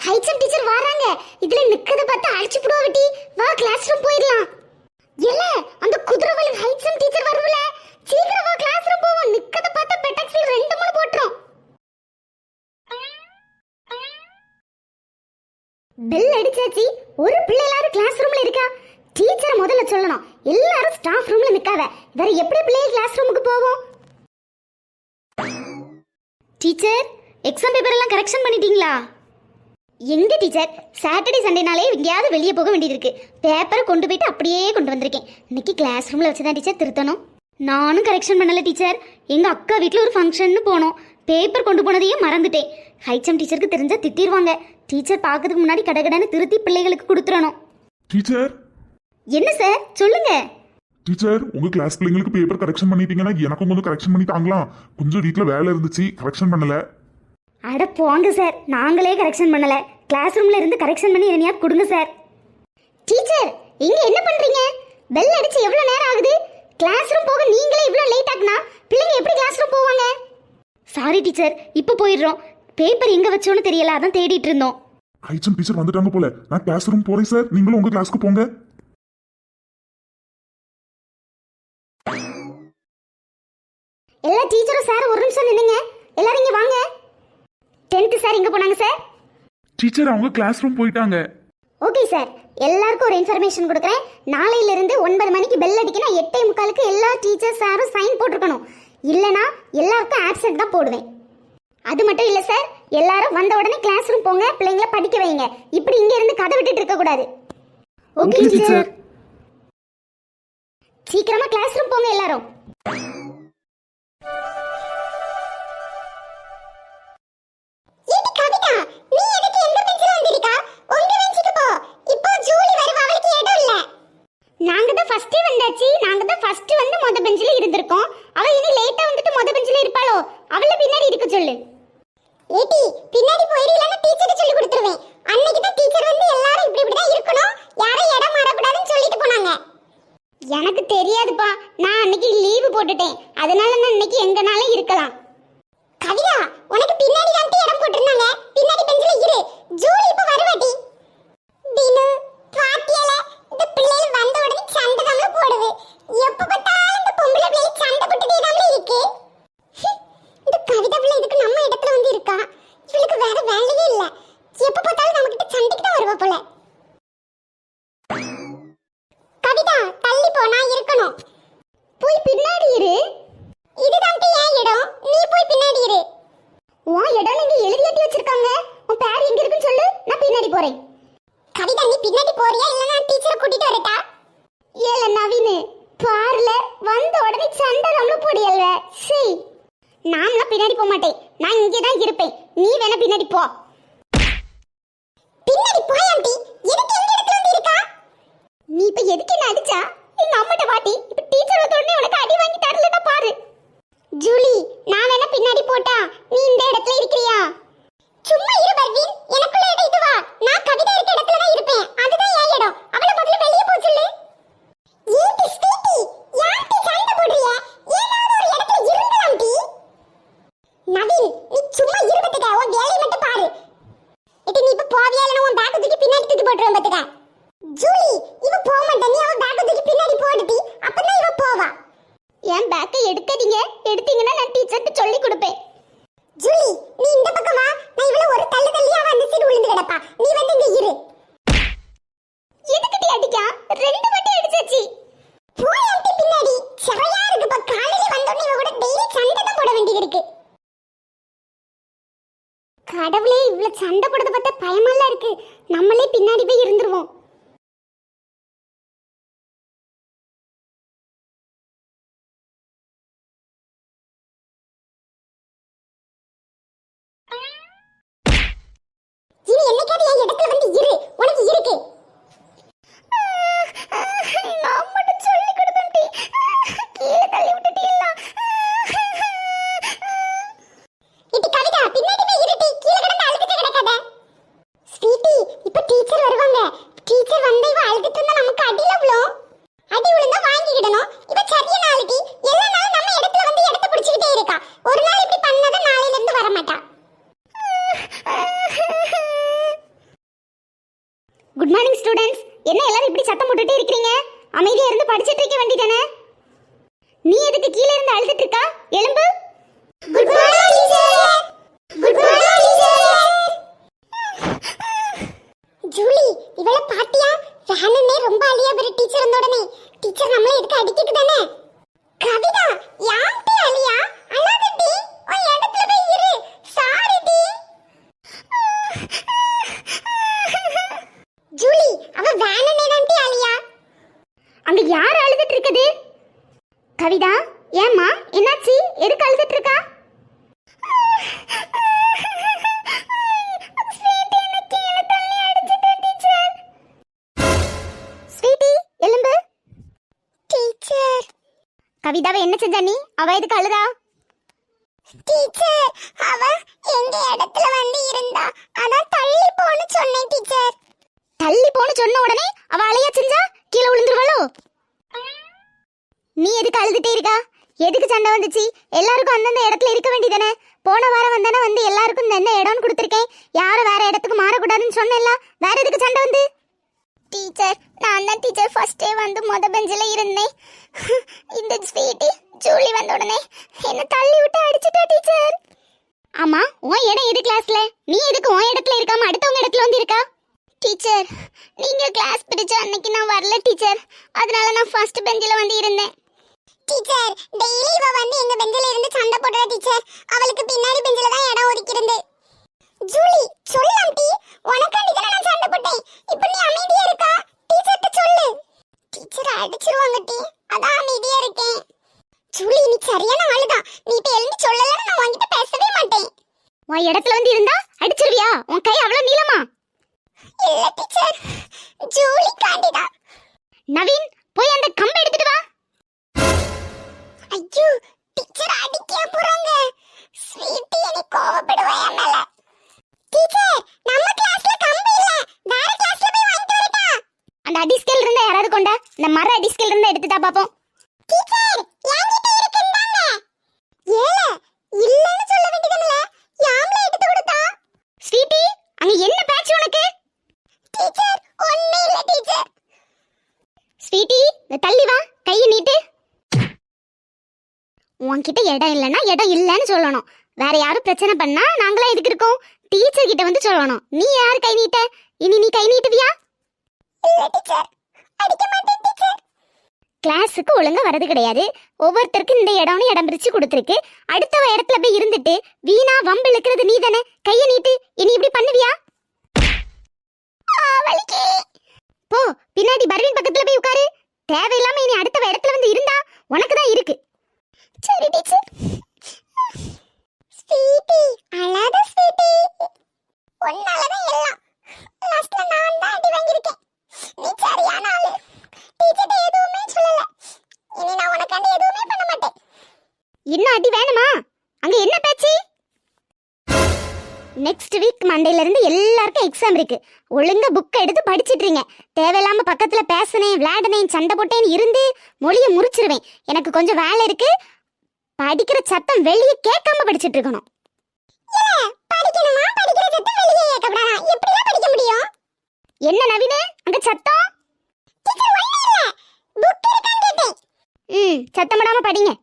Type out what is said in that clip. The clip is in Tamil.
ஹைச்சம் டீச்சர் வராங்க. இதுல நிக்கத பார்த்து அடிச்சு புடுவாட்டி. வா கிளாஸ் ரூம் போயிடலாம். இல்ல அந்த குதிரவலி ஹைச்சம் டீச்சர் வருவல. சீக்கிரம் வா கிளாஸ் ரூம் போவோம். நிக்கத பார்த்து பெட்டக்ஸில் 2 போட்றோம். பெல் அடிச்சாச்சி. ஒரு பிள்ளை எல்லாரும் கிளாஸ் ரூம்ல இருக்கா? டீச்சர் முதல்ல சொல்லணும். எல்லாரும் ஸ்டாஃப் ரூம்ல நிக்காத. வேற எப்படி பிள்ளைங்க கிளாஸ் ரூமுக்கு போவோம்? டீச்சர், எக்ஸாம் பேப்பர் எல்லாம் கரெக்ஷன் பண்ணிட்டீங்களா? எங்க டீச்சர், சாட்டர்டே சண்டேனாலே எங்கேயாவது வெளியே போக வேண்டியது இருக்கு. பேப்பரை கொண்டு போயிட்டு அப்படியே கொண்டு வந்திருக்கேன். இன்னைக்கு கிளாஸ் ரூம்ல வச்சுதான் டீச்சர் திருத்தணும். நானும் கரெக்ஷன் பண்ணல டீச்சர். எங்க அக்கா வீட்டில் ஒரு ஃபங்க்ஷன்னு போனோம். பேப்பர் கொண்டு போனதையும் மறந்துட்டேன். ஹைச்சம் டீச்சருக்கு தெரிஞ்சா திட்டிடுவாங்க. டீச்சர் பார்க்கறதுக்கு முன்னாடி கடகடன்னு திருத்தி பிள்ளைகளுக்கு கொடுத்துறணும். டீச்சர். என்ன சார் சொல்லுங்க. டீச்சர், உங்க கிளாஸ் பிள்ளைங்களுக்கு பேப்பர் கரெக்ஷன் பண்ணிட்டீங்கன்னா எனக்கும் கொஞ்சம் கரெக்ஷன் பண்ணி தாங்களாம். கொஞ்சம் வீட்ல வேலை இருந்துச்சு, கரெக்ஷன் பண்ணல. அட போங்க சார், நாங்களே கரெக்ஷன் பண்ணல. கிளாஸ் ரூம்ல இருந்து கரெக்ஷன் பண்ணி என்னையா கொடுங்க சார். டீச்சர், இங்க என்ன பண்றீங்க? பெல் அடிச்சு எவ்வளவு நேரம் ஆகுது? கிளாஸ் ரூம் போக நீங்களே இவ்வளவு லேட் ஆகுனா பிள்ளைங்க எப்படி கிளாஸ் ரூம் போவாங்க? சாரி டீச்சர், இப்போ போயிடுறோம். பேப்பர் எங்க வச்சோன்னு தெரியல, அதான் தேடிட்டு இருந்தோம். ஹைச்சம் டீச்சர் வந்துட்டாங்க போல. நான் கிளாஸ் ரூம் போறேன் சார், நீங்களும் உங்க கிளாஸ்க்கு போங்க. எல்லா டீச்சரும் சார் ஒரு நிமிஷம் நின்னுங்க. எல்லாரும் இங்க வாங்க. 10th சார் எங்க போனாங்க சார்? டீச்சர், அவங்க கிளாஸ் ரூம் போயிட்டாங்க. ஓகே சார், எல்லாருக்கும் ஒரு இன்ஃபர்மேஷன் கொடுக்குறேன். நாளையில இருந்து 9 மணிக்கு பெல் அடிக்கணும். 8:45க்கு எல்லா டீச்சர் சாரும் சைன் போட்டுருக்கணும். இல்லனா எல்லாருக்கும் ஆப்சென்ட் தான் போடுவேன். அது மட்டும் இல்ல சார், எல்லாரும் வந்த உடனே கிளாஸ் ரூம் போங்க. பிள்ளைங்களை படிக்க வைங்க. இப்படி இங்க இருந்து கதை விட்டுட்டு இருக்க கூடாது. Okay teacher. சீக்கிரமா கிளாஸ் ரூம் போங்க எல்லாரும். நாங்க தான் ஃபர்ஸ்ட் வந்தாச்சு. நாங்க தான் ஃபர்ஸ்ட் வந்து மொத பெஞ்சில இருந்திருக்கோம். அவ இனி லேட்டா வந்துட்டு மொத பெஞ்சில இருப்பாளோ? அவள பின்னாடி இருக்க சொல்லு. ஏடி, பின்னாடி போயிரீலனா டீச்சர் சொல்லி கொடுத்துருவேன். அன்னைக்கு தான் டீச்சர் வந்து எல்லாரும் இப்படி தான் இருக்கணும், யாரும் இடம் மாற கூடாதுன்னு சொல்லிட்டு போனாங்க. எனக்கு தெரியாதுப்பா, நான் அன்னைக்கு லீவு போட்டுட்டேன். அதனால நான் இன்னைக்கு எங்கனாலும் இருக்கலாம். கவிதா, உனக்கு பின்னாடி தான் இடம் போட்டுருந்தாங்க. பின்னாடி பெஞ்சில இரு. ஜூலி இப்ப வருவாடி. தினு பாத்தியல இந்த பிள்ளைகள் வந்த உடனே சண்டை தான் போடுது. எப்ப பார்த்தாலும் இந்த பொம்பளை பிள்ளை சண்டை போட்டுட்டே தான் இருக்கு. இந்த கவிதா பிள்ளை இதுக்கு நம்ம இடத்துல வந்து இருக்கா. இவளுக்கு வேற வேலையே இல்ல. எப்ப பார்த்தாலும் நம்ம கிட்ட சண்டைக்கு தான் வருவா போல. கவிதா, தள்ளி போனா இருக்கணும். போய் பின்னாடி இரு. இதுதான் என் இடம், நீ போய் பின்னாடி இரு. உன் இடம் நீங்க எழுதி கட்டி வச்சிருக்காங்க. உன் பேர் எங்க இருக்குன்னு சொல்லு, நான் பின்னாடி போறேன். கவிதா, நீ பின்னாடி போறியா இல்ல நான் டீச்சரை கூட்டிட்டு வரட்டா? ஏல நவீன், பார்ல வந்த உடனே சண்டை நம்மள போடியல்ல. சரி, நான்லாம் பின்னாடி போக மாட்டேன். நான் இங்கே தான் இருப்பேன். நீ வேணா பின்னாடி போ. பின்னாடி போயாண்டி. எதுக்கு எங்க இடத்துல வந்து இருக்கா? நீ இப்ப எதுக்கு என்ன அடிச்சா? எங்க அம்மாட்ட வாட்டி. இப்ப டீச்சர் வந்த உடனே உனக்கு அடி வாங்கி தரலன்னா பாரு. ஜூலி, நான் வேணா பின்னாடி போட்டா நீ இந்த இடத்துல இருக்கறியா? சும்மா இரு பர்வீன், எனக்குள்ள இடம் இதுவா? நான் கவிதா இருக்க இடத்துல தான் இருப்பேன். அதுதான் என் இடம். அவளை முதல்ல வெளிய போ சொல்லு. ஏடி ஸ்வீட்டி, யார்ட்ட சண்டை போடுறிய? ஏதாவது ஒரு இடத்துல இருங்கலாம் டி. நவீன், நீ சும்மா இருபத்துக்க. உன் வேலையை மட்டும் பாரு. ஏடி, நீ இப்ப போவியா இல்லனா உன் பேக் தூக்கி பின்னாடி தூக்கி போட்டுறேன் பாத்துக்க. ஜூலி, இவ போக மாட்டா. நீ அவ பேக் தூக்கி பின்னாடி போடுடி. அப்பதான் இவ போவா. என் பேக்கை எடுக்காதீங்க. எடுத்தீங்கன்னா நான் டீச்சர்ட்ட சொல்லி கொடுப்பேன். ஜூலி, நீ இந்த பக்கம் வா. நான் இவள ஒரு தள்ளு தள்ளியா வந்து சீடு விழுந்து கிடப்பா. நீ வந்து இங்க இரு. எதுக்கு டி அடிக்கா? 2 வாட்டி அடிச்சாச்சு. போய் அடி பின்னாடி. சரியா இருக்கு பா. காலையில வந்தோனே இவ கூட டெய்லி சண்டை தான் போட வேண்டியது இருக்கு. கடவுளே, இவ்ளோ சண்டை போடுறத பார்த்தா பயமால இருக்கு. நம்மளே பின்னாடி போய் இருந்துருவோம். இனி என்னைக்காவது என் இடத்துல வந்து இரு. உனக்கு இருக்கு. நான் மட்டும் சொல்லி கொடுத்தேன் டி. கீழே தள்ளி விட்டுட்டீங்களா? இடி கவிதா, பின்னாடி போய் இரு டி. கீழே கிடந்து அழுதுட்டு கிடக்காத. ஸ்வீட்டி, இப்ப டீச்சர் வருவாங்க. டீச்சர் வந்து இவ அழுதுட்டு இருந்தா நமக்கு அடியில விழும். அடி விழுந்தா வாங்கிக்கிடணும். இவ சரியான ஆளுடி. எல்லா நாளும் நம்ம இடத்துல வந்து இடத்தை பிடிச்சிக்கிட்டே இருக்கா. ஒரு நாள் இப்படி பண்ணாத நாளையில இருந்து வர மாட்டா. Good morning students. என்ன எல்லாரும் இப்படி சத்தம் போட்டுட்டே இருக்கீங்க? அமைதியா இருந்து படிச்சிட்டு இருக்க வேண்டியதானே? நீ எதுக்கு கீழ இருந்து அழுதுட்டு இருக்கா? எழும்பு. Good morning teacher. Good morning teacher. Julie, இவள பாட்டியா? வேணும்னே ரொம்ப அலியா பெரிய டீச்சர் வந்த உடனே டீச்சர் நம்மள எதுக்கு அடிக்கிட்டு தானே? கவிதா, யாம்டி அலியா? அழாதடி. ஓ இடத்துல போய் இரு. Sorry D. ஜூலி, அவ வேணும்னே தான்டி அலியா. அங்க யார் அழுதுட்டு இருக்குது? கவிதா, ஏம்மா என்னாச்சு? எதுக்கு அழுதுட்டு இருக்கா? கவிதாவை என்ன செஞ்ச நீ? அவ எதுக்கு அழுதா? டீச்சர், அவ எங்க இடத்துல வந்து இருந்தா. அதான் தள்ளி போன்னு சொன்னேன் டீச்சர். தள்ளி போன்னு சொன்ன உடனே அவ அலையா செஞ்சா கீழே விழுந்துருவாளோ? நீ எதுக்கு அழுதுட்டே இருக்கா? எதுக்கு சண்டை வந்துச்சு? எல்லாருக்கும் அந்தந்த இடத்துல இருக்க வேண்டியதானே? போன வாரம் வந்தானே வந்து எல்லாருக்கும் இந்த இடம்னு கொடுத்துருக்கேன். யாரும் வேற இடத்துக்கு மாறக்கூடாதுன்னு சொன்னேன்ல. வேற எதுக்கு சண்டை வந்து? டீச்சர், நான் தான் டீச்சர் ஃபர்ஸ்ட் டே வந்து மொத பெஞ்சில இருந்தேன். இந்த ஸ்வீட்டி ஜூலி வந்த உடனே என்ன தள்ளி விட்டு அடிச்சிட்டா டீச்சர். ஆமா, உன் இடம் எது கிளாஸ்ல? நீ எதுக்கு உன் இடத்துல இருக்காம அடுத்தவங்க இடத்துல வந்து இருக்கா? டீச்சர், நீங்க கிளாஸ் பிடிச்ச அன்னைக்கு நான் வரல டீச்சர். அதனால நான் ஃபர்ஸ்ட் பெஞ்சில வந்து இருந்தேன். டீச்சர், டெய்லி இவ வந்து எங்க பெஞ்சில இருந்து சண்டை போடுறா டீச்சர். அவளுக்கு பின்னாடி பெஞ்சில தான் இடம் ஒதுக்கி இருந்து. ஜூலி, சொல்லலாம் டி. உனக்காண்டி தான நான் சண்டை போட்டேன். இப்போ நீ அமைதியா இருக்கா? டீச்சர்ட்ட சொல்லு. டீச்சர் அடிச்சிருவாங்க டி. அதான் அமைதியா இருக்கேன். ஜூலி, நீ சரியான ஆளுதான். நீ இப்ப எழுந்து சொல்லலன்னா நான் உன்கிட்ட பேசவே மாட்டேன். உன் இடத்துல வந்து இருந்தா அடிச்சிருவியா? உன் கை அவ்வளவு நீளமா? இல்ல டீச்சர், ஜூலி காண்டிடா. நவீன், போய் அந்த கம்பை எடுத்துட்டு வா. ஐயோ, டீச்சர் அடிக்க போறாங்க. ஸ்வீட்டி என்னை கோவப்படுவா என் மேல. டீச்சர், நம்ம கிளாஸ்ல கம்பி இல்ல. வேற கிளாஸ்ல போய் வாங்கிட்டு வரட்டா? அந்த அடி ஸ்கேல் இருந்தா யாராவது கொண்டா? இந்த மர அடி ஸ்கேல் இருந்தா எடுத்துட்டா பாப்போம். டீச்சர், என்கிட்ட இருக்குன்றாங்க. ஏல, இல்லன்னு சொல்ல வேண்டியதுல யாம்ல எடுத்து கொடுத்தா? ஸ்வீட்டி, அங்க என்ன பேச்சு உனக்கு? டீச்சர், ஒண்ணே இல்ல டீச்சர். ஸ்வீட்டி, தள்ளி வா, கையை நீட்டு. உன்கிட்ட இடம் இல்லைன்னா இடம் இல்லைன்னு சொல்லணும். வேற யாரும் பிரச்சனை பண்ணா நாங்களா எதுக்கு இருக்கோம்? டீச்சர் கிட்ட வந்து சொல்லணும். நீ யார் கை நீட்ட? இனி நீ கை நீட்டுவியா? இல்ல டீச்சர், அடிக்க மாட்டேன் டீச்சர். கிளாஸுக்கு ஒழுங்கா வரது கிடையாது. ஒவ்வொருத்தருக்கும் இந்த இடம்னு இடம் பிரிச்சு கொடுத்துருக்கு. அடுத்தவ இடத்துல போய் இருந்துட்டு வீணா வம்பு இழுக்கிறது நீ தானே. கையை நீட்டு. இனி இப்படி பண்ணுவியா? போ, பின்னாடி பர்வீன் பக்கத்துல போய் உட்காரு. தேவையில்லாம இனி அடுத்தவ இடத்துல வந்து இருந்தா உனக்கு தான் இருக்கு. சரி டீச்சர். ஸ்வீட்டி, அழாத ஸ்வீட்டி. உன்னாலதான் எல்லாம். லாஸ்ட்ல நான் தான் அடி வாங்கியிருக்கேன். நீ சரியான ஆளு. டீச்சர்ட்ட எதுவுமே சொல்லல. இனி நான் உனக்காண்டி எதுவுமே பண்ண மாட்டேன். இன்னும் அடி வேணுமா? அங்க என்ன பேச்சு? நெக்ஸ்ட் வீக் மண்டேல இருந்து எல்லாருக்கும் எக்ஸாம் இருக்கு. ஒழுங்கா புக்கை எடுத்து படிச்சிட்றீங்க. தேவையில்லாம பக்கத்துல பேசுனேன், விளையாடுனேன், சண்டை போட்டேன்னு இருந்து மொழியை முறிச்சிருவேன். எனக்கு கொஞ்சம் வேலை இருக்கு. படிக்கிற சத்தம் வெளியே கேட்காம படிச்சிட்டு இருக்கணும். படிக்கணுமா? படிக்கிற சத்தம் வெளியே கேட்கக்கூடாதா? எப்படிலாம் படிக்க முடியும்? என்ன நவீனே, அங்க சத்தம்? டீச்சர், ஒண்ணே இல்ல. புக் இருக்கான்னு கேட்டேன். சத்தம் போடாம படிங்க.